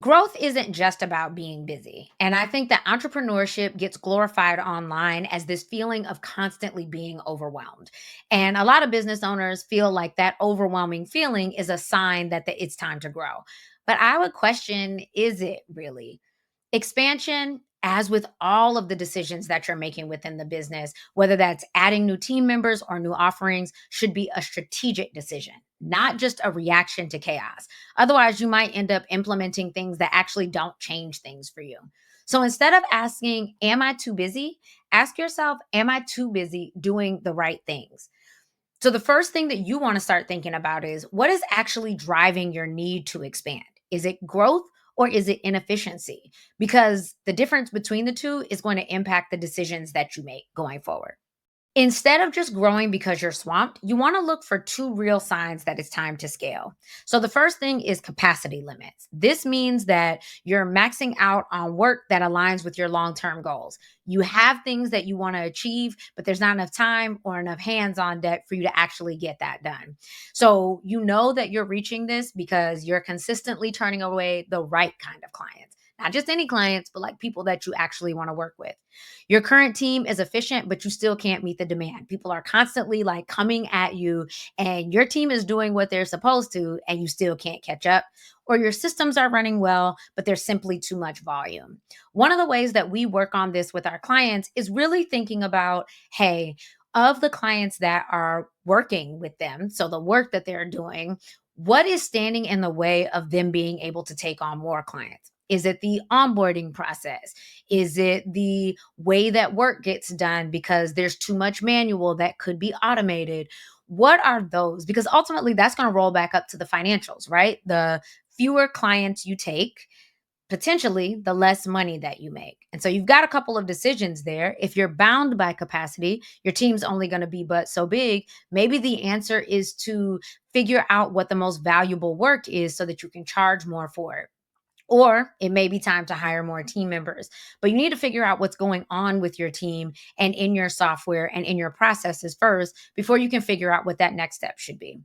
Growth isn't just about being busy. And I think that entrepreneurship gets glorified online as this feeling of constantly being overwhelmed. And a lot of business owners feel like that overwhelming feeling is a sign that it's time to grow. But I would question, is it really? Expansion, as with all of the decisions that you're making within the business, whether that's adding new team members or new offerings, should be a strategic decision, not just a reaction to chaos. Otherwise, you might end up implementing things that actually don't change things for you. So instead of asking, am I too busy? Ask yourself, am I too busy doing the right things? So the first thing that you want to start thinking about is what is actually driving your need to expand? Is it growth or is it inefficiency? Because the difference between the two is going to impact the decisions that you make going forward. Instead of just growing because you're swamped, you want to look for two real signs that it's time to scale. So, the first thing is capacity limits. This means that you're maxing out on work that aligns with your long term goals. You have things that you want to achieve, but there's not enough time or enough hands on deck for you to actually get that done. So, you know that you're reaching this because you're consistently turning away the right kind of clients. Not just any clients, but like people that you actually want to work with. Your current team is efficient, but you still can't meet the demand. People are constantly like coming at you, and your team is doing what they're supposed to, and you still can't catch up. Or your systems are running well, but there's simply too much volume. One of the ways that we work on this with our clients is really thinking about, hey, of the clients that are working with them, so the work that they're doing, what is standing in the way of them being able to take on more clients? Is it the onboarding process? Is it the way that work gets done because there's too much manual that could be automated? What are those? Because ultimately, that's going to roll back up to the financials, right? The fewer clients you take, potentially the less money that you make. And so you've got a couple of decisions there. If you're bound by capacity, your team's only going to be but so big. Maybe the answer is to figure out what the most valuable work is so that you can charge more for it. Or it may be time to hire more team members, but you need to figure out what's going on with your team and in your software and in your processes first before you can figure out what that next step should be.